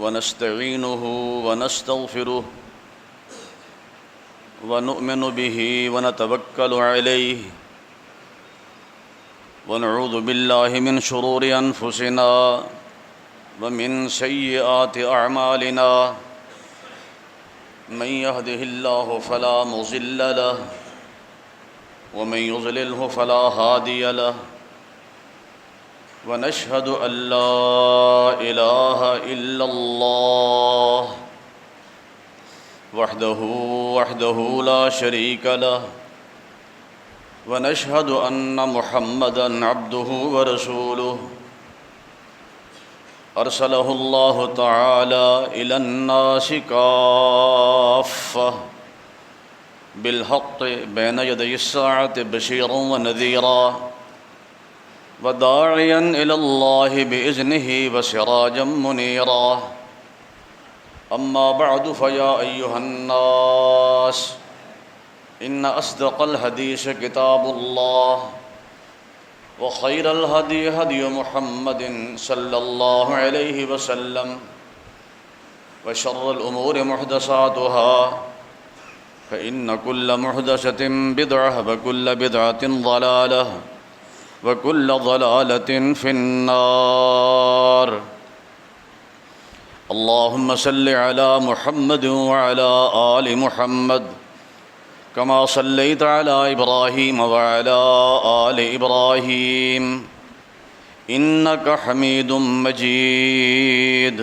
ونستعينه ونستغفره ونؤمن به ونتوكل عليه ونعوذ بالله من شرور أنفسنا ومن سيئات أعمالنا من يهده الله فلا مضل له ومن يضلله فلا هادي له ونشهد أن لا إله إلا الله وحده لا شريك له ونشهد أن محمدًا عبده ورسوله أرسله الله تعالى إلى الناس كافة بالحق بين يدي الساعة بشيرا ونذيرا وداعيا إلى الله بإذنه وسراجا منيرا أما بعد فيا أيها الناس إن أصدق الحديث كتاب الله وخير الهدي هدي محمد صلى الله عليه وسلم وشر الأمور محدثاتها فإن كل محدثة بدعة وكل بدعة ضلالة وكل ضلالة في النار اللهم صل على محمد وعلى آل محمد كما صليت على إبراهيم وعلى آل إبراهيم إنك حميد مجيد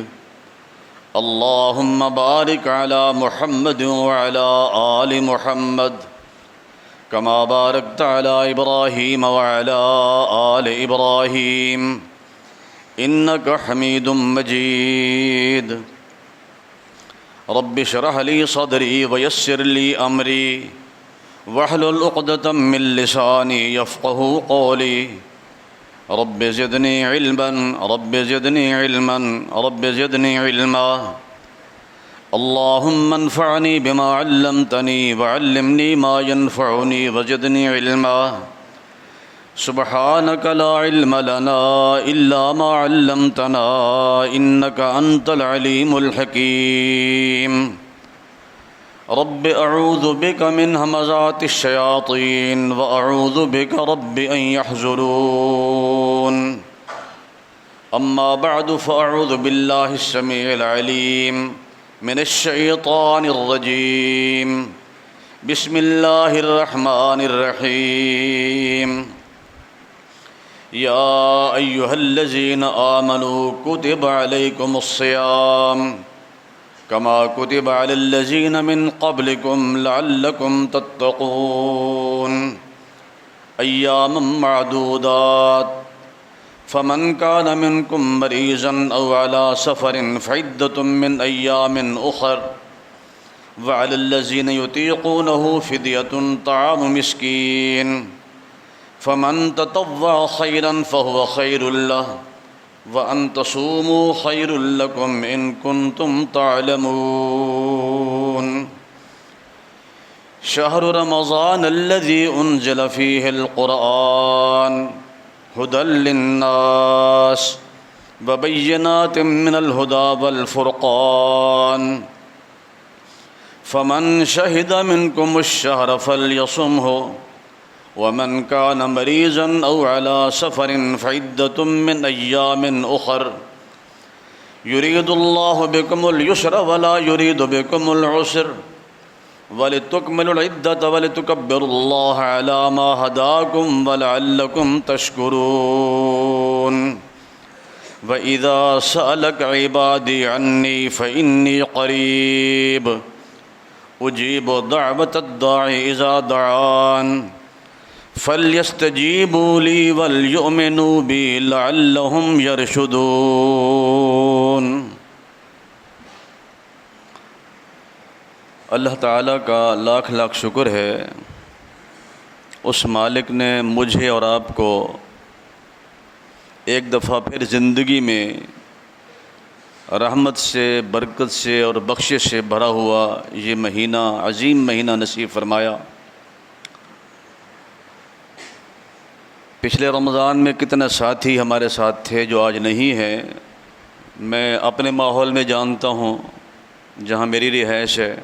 اللهم بارك على محمد وعلى آل محمد كما باركت على إبراهيم وعلى آل إبراهيم إنك حميد مجيد رب اشرح لي صدري ويسر لي أمري واحلل عقدة من لساني يفقهوا قولي رب زدني علما رب زدني علما رب زدني علما اللهم انفعني بما علمتني وعلمني ما ينفعني وزدني علما سبحانك لا علم لنا إلا ما علمتنا إنك أنت العليم الحكيم رب أعوذ بك من همزات الشياطين وأعوذ بك رب أن يحضرون أما بعد فأعوذ بالله السميع العليم من الشيطان الرجيم بسم الله الرحمن الرحيم يا أيها الذين آمنوا كتب عليكم الصيام كما كتب على الذين من قبلكم لعلكم تتقون أياما معدودات فمن كان منكم مريضا أو على سفر فعدة من أيام أخر وعلى الذين يطيقونه فدية طعام مسكين فمن تطوع خيرا فهو خير له وأن تصوموا خير لكم إن كنتم تعلمون شهر رمضان الذي أنزل فيه القرآن هدى للناس وبينات من الهدى والفرقان فمن شهد منكم الشهر فليصمه ومن كان مريضا أو على سفر فعدة من أيام أخر يريد الله بكم اليسر ولا يريد بكم العسر ولتكملوا العدة ولتكبروا الله على ما هداكم ولعلكم تشكرون وإذا سألك عبادي عني فإني قريب أجيب دعوة الداعي إذا دعان فَلْيَسْتَجِيبُوا لِي وَلْيُؤْمِنُوا بِي لَعَلَّهُمْ يَرْشُدُونَ۔ اللہ تعالیٰ کا لاکھ لاکھ شکر ہے، اس مالک نے مجھے اور آپ کو ایک دفعہ پھر زندگی میں رحمت سے، برکت سے اور بخشش سے بھرا ہوا یہ مہینہ، عظیم مہینہ نصیب فرمایا۔ پچھلے رمضان میں کتنے ساتھی ہمارے ساتھ تھے جو آج نہیں ہیں، میں اپنے ماحول میں جانتا ہوں جہاں میری رہائش ہے،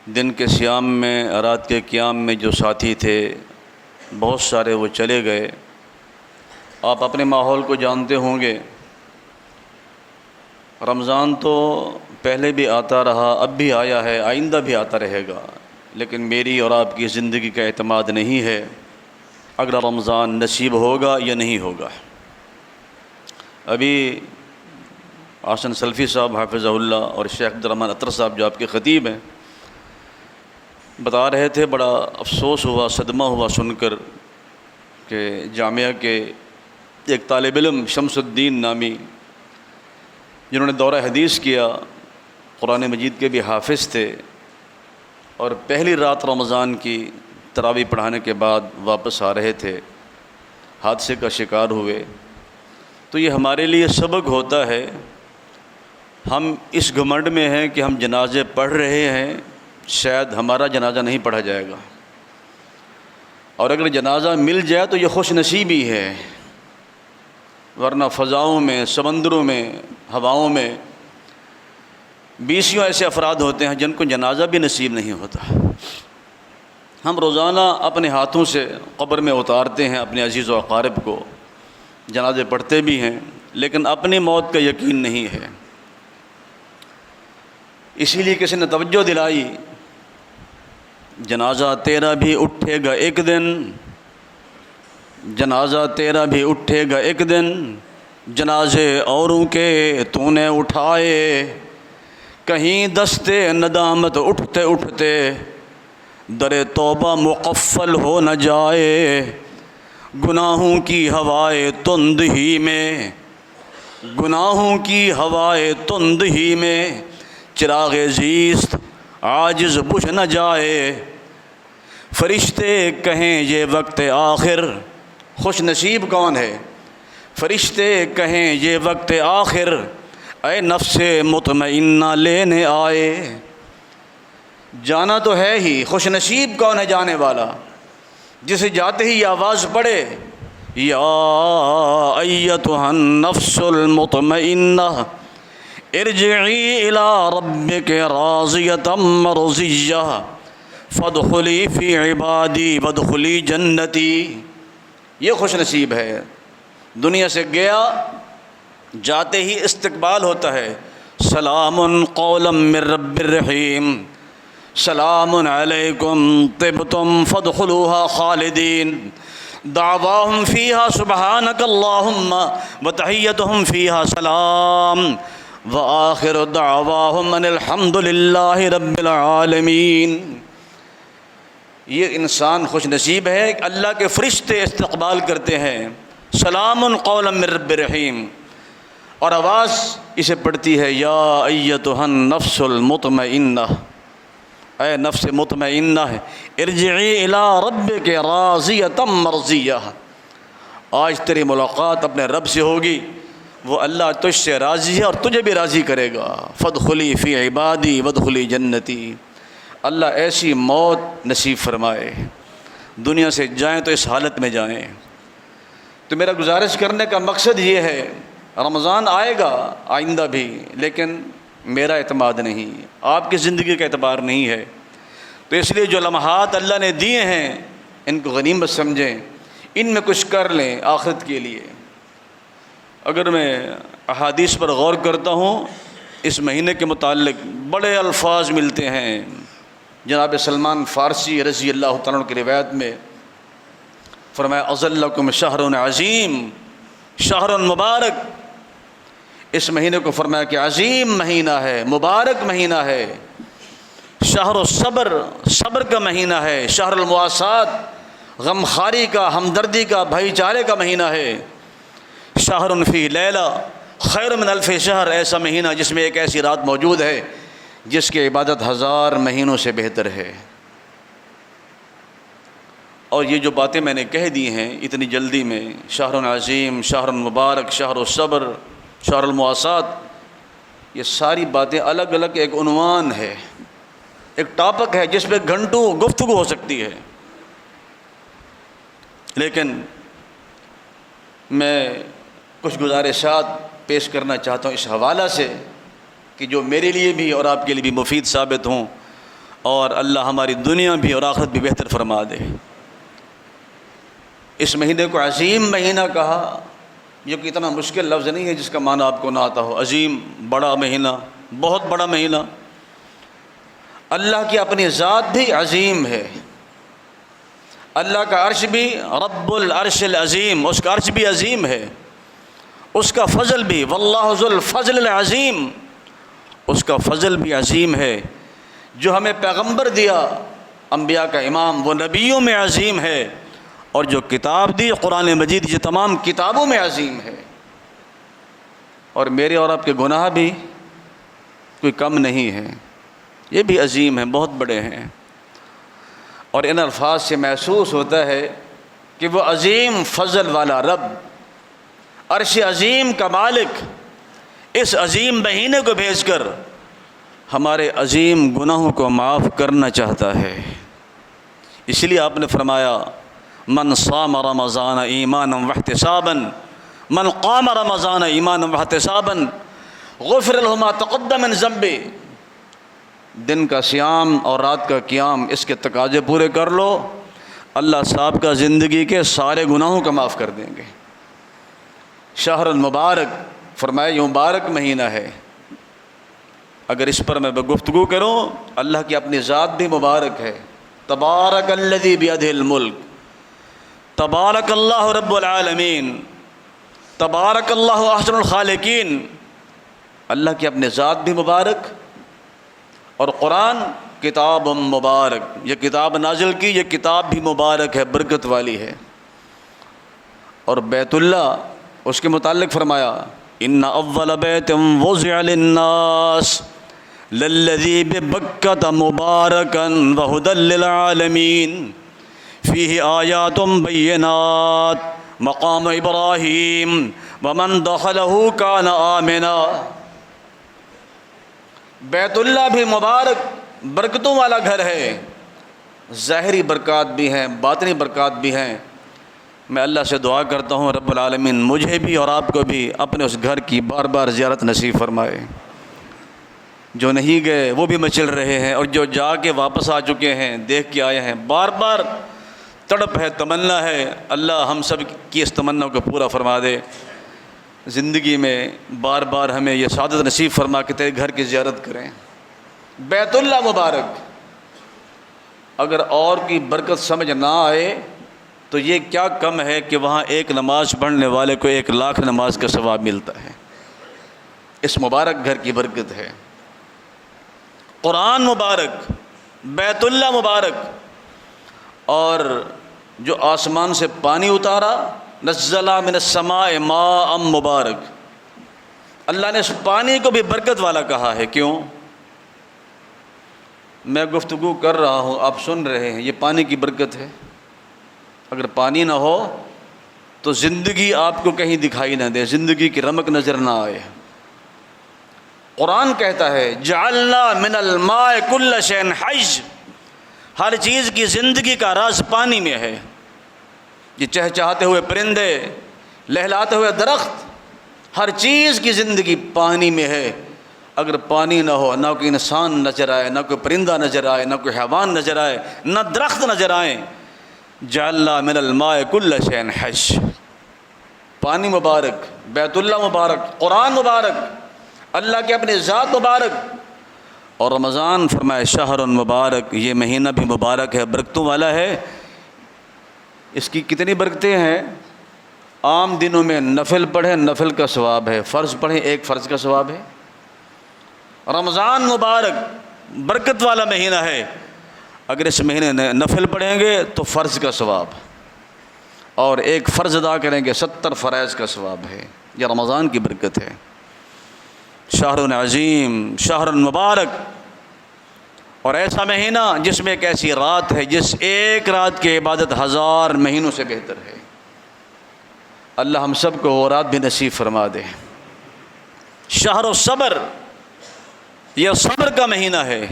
دن کے صیام میں، رات کے قیام میں جو ساتھی تھے بہت سارے وہ چلے گئے۔ آپ اپنے ماحول کو جانتے ہوں گے، رمضان تو پہلے بھی آتا رہا، اب بھی آیا ہے، آئندہ بھی آتا رہے گا، لیکن میری اور آپ کی زندگی کا اعتماد نہیں ہے اگلا رمضان نصیب ہوگا یا نہیں ہوگا۔ ابھی آسن سلفی صاحب حافظہ اللہ اور شیخ عبدالرحمن اطہر صاحب جو آپ کے خطیب ہیں بتا رہے تھے، بڑا افسوس ہوا، صدمہ ہوا سن کر کہ جامعہ کے ایک طالب علم شمس الدین نامی، جنہوں نے دورہ حدیث کیا، قرآن مجید کے بھی حافظ تھے، اور پہلی رات رمضان کی تراویح پڑھانے کے بعد واپس آ رہے تھے، حادثے کا شکار ہوئے۔ تو یہ ہمارے لیے سبق ہوتا ہے، ہم اس گھمنڈ میں ہیں کہ ہم جنازے پڑھ رہے ہیں، شاید ہمارا جنازہ نہیں پڑھا جائے گا، اور اگر جنازہ مل جائے تو یہ خوش نصیبی ہے، ورنہ فضاؤں میں، سمندروں میں، ہواؤں میں بیسیوں ایسے افراد ہوتے ہیں جن کو جنازہ بھی نصیب نہیں ہوتا۔ ہم روزانہ اپنے ہاتھوں سے قبر میں اتارتے ہیں اپنے عزیز و اقارب کو، جنازے پڑھتے بھی ہیں، لیکن اپنی موت کا یقین نہیں ہے۔ اسی لیے کسی نے توجہ دلائی، جنازہ تیرا بھی اٹھے گا ایک دن، جنازہ تیرا بھی اٹھے گا ایک دن، جنازے اوروں کے تو نے اٹھائے، کہیں دستے ندامت اٹھتے اٹھتے در توبہ مقفل ہو نہ جائے، گناہوں کی ہوائے تند ہی میں، گناہوں کی ہوائے تند ہی میں چراغ زیست عاجز بجھ نہ جائے، فرشتے کہیں یہ وقت آخر، خوش نصیب کون ہے؟ فرشتے کہیں یہ وقت آخر، اے نفس مطمئنہ لینے آئے۔ جانا تو ہے ہی، خوش نصیب کون ہے جانے والا؟ جسے جاتے ہی یہ آواز پڑے، یا ایتھا النفس المطمئنہ ارجعی الی ربک راضیۃ مرضیہ فادخلی فی عبادی وادخلی جنتی۔ یہ خوش نصیب ہے، دنیا سے گیا، جاتے ہی استقبال ہوتا ہے، سلام قولا من رب الرحیم، سلام علیکم طبتم فادخلوها خالدین، دعواہم فیہا سبحانک اللہم وتحیتہم فیہا سلام وآخر دعواہم ان الحمد للہ رب العالمین۔ یہ انسان خوش نصیب ہے کہ اللہ کے فرشتے استقبال کرتے ہیں، سلام قولا من رب الرحیم، اور آواز اسے پڑھتی ہے، یا ایتھا النفس المطمئنہ، اے نفس مطمئنہ ارجعی الی ربک راضیۃ مرضیہ، آج تیری ملاقات اپنے رب سے ہوگی، وہ اللہ تجھ سے راضی ہے اور تجھے بھی راضی کرے گا، فادخلی فی عبادی وادخلی جنتی۔ اللہ ایسی موت نصیب فرمائے، دنیا سے جائیں تو اس حالت میں جائیں۔ تو میرا گزارش کرنے کا مقصد یہ ہے، رمضان آئے گا آئندہ بھی، لیکن میرا اعتماد نہیں، آپ کی زندگی کا اعتبار نہیں ہے، تو اس لیے جو لمحات اللہ نے دیے ہیں ان کو غنیمت سمجھیں، ان میں کچھ کر لیں آخرت کے لیے۔ اگر میں احادیث پر غور کرتا ہوں، اس مہینے کے متعلق بڑے الفاظ ملتے ہیں۔ جناب سلمان فارسی رضی اللہ تعالیٰ عنہ کی روایت میں فرمایا، اظلکم شہر عظیم، شہر مبارک، اس مہینے کو فرمایا کہ عظیم مہینہ ہے، مبارک مہینہ ہے، شہر الصبر، صبر کا مہینہ ہے، شہر المواسات، غمخواری کا، ہمدردی کا، بھائی چارے کا مہینہ ہے، شہر فی لیلہ خیر من الف شہر، ایسا مہینہ جس میں ایک ایسی رات موجود ہے جس کی عبادت 1000 مہینوں سے بہتر ہے۔ اور یہ جو باتیں میں نے کہہ دی ہیں اتنی جلدی میں، شہر عظیم، شہر مبارک، شہر الصبر، شہر المواسات، یہ ساری باتیں الگ الگ ایک عنوان ہے، ایک ٹاپک ہے جس پہ گھنٹوں گفتگو ہو سکتی ہے، لیکن میں کچھ گزارشات پیش کرنا چاہتا ہوں اس حوالہ سے کہ جو میرے لیے بھی اور آپ کے لیے بھی مفید ثابت ہوں، اور اللہ ہماری دنیا بھی اور آخرت بھی بہتر فرما دے۔ اس مہینے کو عظیم مہینہ کہا، یہ کوئی اتنا مشکل لفظ نہیں ہے جس کا معنی آپ کو نہ آتا ہو۔ عظیم، بڑا مہینہ، بہت بڑا مہینہ۔ اللہ کی اپنی ذات بھی عظیم ہے، اللہ کا عرش بھی رب العرش العظیم، اس کا عرش بھی عظیم ہے، اس کا فضل بھی واللہ ذو الفضل العظیم، اس کا فضل بھی عظیم ہے۔ جو ہمیں پیغمبر دیا، انبیاء کا امام، وہ نبیوں میں عظیم ہے، اور جو کتاب دی قرآن مجید یہ تمام کتابوں میں عظیم ہے۔ اور میرے اور آپ کے گناہ بھی کوئی کم نہیں ہیں، یہ بھی عظیم ہیں، بہت بڑے ہیں۔ اور ان الفاظ سے محسوس ہوتا ہے کہ وہ عظیم فضل والا رب، عرش عظیم کا مالک، اس عظیم مہینے کو بھیج کر ہمارے عظیم گناہوں کو معاف کرنا چاہتا ہے۔ اس لیے آپ نے فرمایا من صام رمضان ایمانا واحتسابا، من قام رمضان ایمانا واحتسابا غفر له ما تقدم من ذنبه۔ دن کا سیام اور رات کا قیام، اس کے تقاضے پورے کر لو، اللہ صاحب کا زندگی کے سارے گناہوں کا معاف کر دیں گے۔ شہر المبارک، فرمایا یہ مبارک مہینہ ہے۔ اگر اس پر میں گفتگو کروں، اللہ کی اپنی ذات بھی مبارک ہے۔ تبارک الذی بیدہ الملک، تبارک اللہ رب العالمین، تبارک اللہ احسن الخالقین۔ اللہ کی اپنی ذات بھی مبارک، اور قرآن کتاب مبارک، یہ کتاب نازل کی، یہ کتاب بھی مبارک ہے، برکت والی ہے۔ اور بیت اللہ، اس کے متعلق فرمایا ان اول بیت وضع للناس للذی ببکۃ مبارکا وہدی للعالمین فیہ آیات بینات مقام ابراہیم ومن دخلہ کان آمنا۔ بیت اللہ بھی مبارک، برکتوں والا گھر ہے، ظاہری برکات بھی ہیں، باطنی برکات بھی ہیں۔ میں اللہ سے دعا کرتا ہوں رب العالمین مجھے بھی اور آپ کو بھی اپنے اس گھر کی بار بار زیارت نصیب فرمائے۔ جو نہیں گئے وہ بھی مچل رہے ہیں، اور جو جا کے واپس آ چکے ہیں، دیکھ کے آئے ہیں، بار بار تڑپ ہے، تمنا ہے، اللہ ہم سب کی اس تمنا کو پورا فرما دے۔ زندگی میں بار بار ہمیں یہ سعادت نصیب فرما کہ تیرے گھر کی زیارت کریں۔ بیت اللہ مبارک، اگر اور کی برکت سمجھ نہ آئے تو یہ کیا کم ہے کہ وہاں ایک نماز پڑھنے والے کو 1,00,000 نماز کا ثواب ملتا ہے۔ اس مبارک گھر کی برکت ہے۔ قرآن مبارک، بیت اللہ مبارک، اور جو آسمان سے پانی اتارا، نزل من السماء ماء مبارک، اللہ نے اس پانی کو بھی برکت والا کہا ہے۔ کیوں؟ میں گفتگو کر رہا ہوں، آپ سن رہے ہیں، یہ پانی کی برکت ہے۔ اگر پانی نہ ہو تو زندگی آپ کو کہیں دکھائی نہ دے، زندگی کی رمق نظر نہ آئے۔ قرآن کہتا ہے جعلنا من الماء کل شیء حی، ہر چیز کی زندگی کا راز پانی میں ہے۔ یہ چہچہاتے ہوئے پرندے، لہلاتے ہوئے درخت، ہر چیز کی زندگی پانی میں ہے۔ اگر پانی نہ ہو، نہ کوئی انسان نظر آئے، نہ کوئی پرندہ نظر آئے، نہ کوئی حیوان نظر آئے، نہ درخت نظر آئیں۔ جعلنا من الماء کل شیء حی، پانی مبارک، بیت اللہ مبارک، قرآن مبارک، اللہ کی اپنی ذات مبارک۔ اور رمضان فرمائے شہر مبارک، یہ مہینہ بھی مبارک ہے، برکتوں والا ہے۔ اس کی کتنی برکتیں ہیں؟ عام دنوں میں نفل پڑھیں، نفل کا ثواب ہے، فرض پڑھیں، ایک فرض کا ثواب ہے۔ رمضان مبارک برکت والا مہینہ ہے، اگر اس مہینے نفل پڑھیں گے تو فرض کا ثواب، اور ایک فرض ادا کریں گے 70 فرائض کا ثواب ہے۔ یہ رمضان کی برکت ہے۔ شہر عظیم، شہر مبارک، اور ایسا مہینہ جس میں ایک ایسی رات ہے جس ایک رات کی عبادت 1000 مہینوں سے بہتر ہے۔ اللہ ہم سب کو وہ رات بھی نصیب فرما دے۔ شہر الصبر، یہ صبر کا مہینہ ہے۔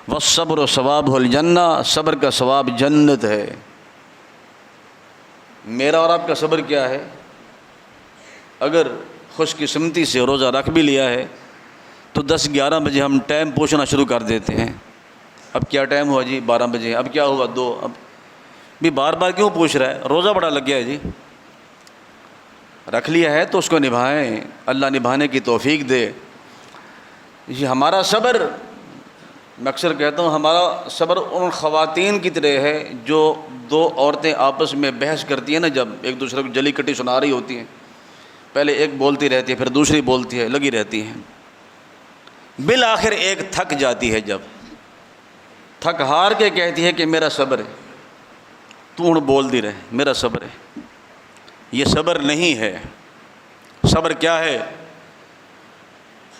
والصبر ثوابہ الجنہ، صبر کا ثواب جنت ہے۔ میرا اور آپ کا صبر کیا ہے؟ اگر خوش قسمتی سے روزہ رکھ بھی لیا ہے تو 10-11 بجے ہم ٹائم پوچھنا شروع کر دیتے ہیں. اب کیا ٹائم ہوا جی؟ 12 بجے. اب کیا ہوا؟ 2. اب بھی بار بار کیوں پوچھ رہا ہے؟ روزہ بڑا لگ گیا ہے جی. رکھ لیا ہے تو اس کو نبھائیں، اللہ نبھانے کی توفیق دے. یہ ہمارا صبر، میں اکثر کہتا ہوں ہمارا صبر ان خواتین کی طرح ہے جو 2 عورتیں آپس میں بحث کرتی ہیں نا، جب ایک دوسرے کو جلی کٹی سنا رہی ہوتی ہیں، پہلے ایک بولتی رہتی ہے پھر دوسری بولتی ہے، لگی رہتی ہیں، بالآخر ایک تھک جاتی ہے. جب تھک ہار کے کہتی ہے کہ میرا صبر ہے، تو ہن بول دی رہے میرا صبر ہے. یہ صبر نہیں ہے. صبر کیا ہے؟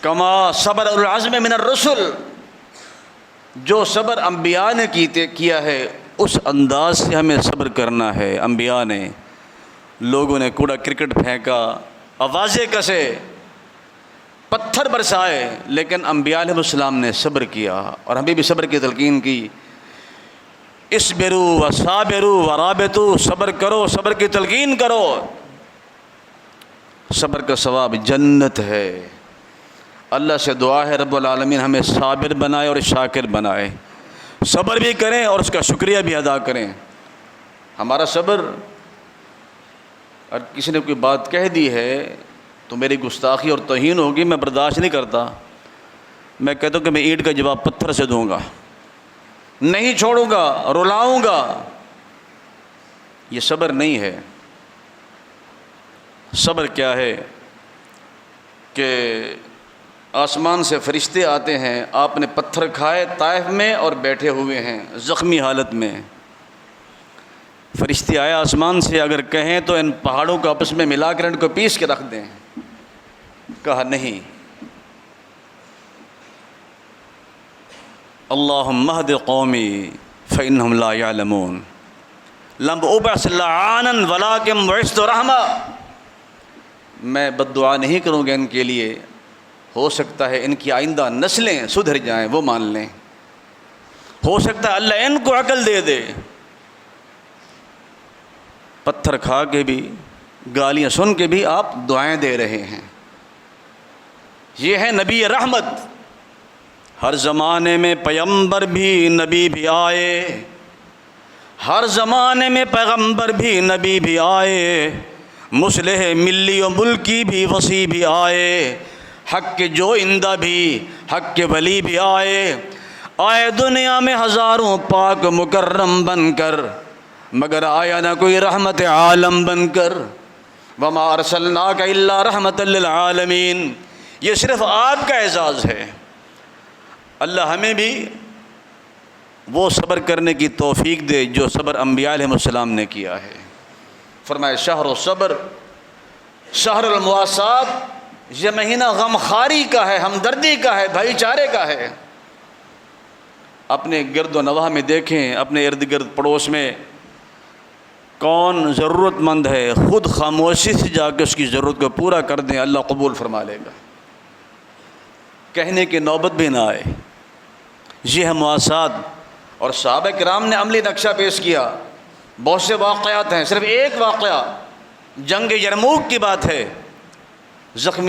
کما صبر العزم من الرسل، جو صبر انبیاء نے کیا ہے اس انداز سے ہمیں صبر کرنا ہے. انبیاء نے، لوگوں نے کوڑا کرکٹ پھینکا، آوازیں کسے، پتھر برسائے، لیکن انبیاء علیہ السلام نے صبر کیا. اور ہمیں بھی صبر کی تلقین کی. اصبروا وصابروا ورابطوا، صبر کرو، صبر کی تلقین کرو. صبر کا ثواب جنت ہے. اللہ سے دعا ہے رب العالمین ہمیں صابر بنائے اور شاکر بنائے. صبر بھی کریں اور اس کا شکریہ بھی ادا کریں. ہمارا صبر، اور کسی نے کوئی بات کہہ دی ہے تو میری گستاخی اور توہین ہوگی، میں برداشت نہیں کرتا. میں کہتا ہوں کہ میں اینٹ کا جواب پتھر سے دوں گا، نہیں چھوڑوں گا، رلاؤں گا. یہ صبر نہیں ہے. صبر کیا ہے کہ آسمان سے فرشتے آتے ہیں، آپ نے پتھر کھائے طائف میں اور بیٹھے ہوئے ہیں زخمی حالت میں. فرشتے آئے آسمان سے، اگر کہیں تو ان پہاڑوں کو آپس میں ملا کر ان کو پیس کے رکھ دیں. کہا نہیں. اللہم اہد قومی فإنہم لا یعلمون لم ابعث لعانا ولکن بعثت رحمہ. میں بد دعا نہیں کروں گا ان کے لیے، ہو سکتا ہے ان کی آئندہ نسلیں سدھر جائیں، وہ مان لیں. ہو سکتا ہے اللہ ان کو عقل دے دے. پتھر کھا کے بھی، گالیاں سن کے بھی آپ دعائیں دے رہے ہیں. یہ ہے نبی رحمت. ہر زمانے میں پیغمبر بھی نبی بھی آئے، ہر زمانے میں پیغمبر بھی نبی بھی آئے، مصلح ملی و ملکی بھی وسیع بھی آئے، حق کے جو اندہ بھی، حق کے ولی بھی آئے. آئے دنیا میں ہزاروں پاک مکرم بن کر، مگر آیا نہ کوئی رحمت عالم بن کر. وما ارسلناک الا رحمت للعالمین. یہ صرف آپ کا اعزاز ہے. اللہ ہمیں بھی وہ صبر کرنے کی توفیق دے جو صبر انبیاء علیہ السلام نے کیا ہے. فرمائے شہر الصبر، شہر المواسات، یہ مہینہ غمخواری کا ہے، ہمدردی کا ہے، بھائی چارے کا ہے. اپنے گرد و نواح میں دیکھیں، اپنے ارد گرد پڑوس میں کون ضرورت مند ہے، خود خاموشی سے جا کے اس کی ضرورت کو پورا کر دیں، اللہ قبول فرما لے گا. کہنے کی نوبت بھی نہ آئے. یہ ہے مواسات. اور صحابہ کرام نے عملی نقشہ پیش کیا. بہت سے واقعات ہیں، صرف ایک واقعہ جنگ یرموک کی بات ہے. زخمی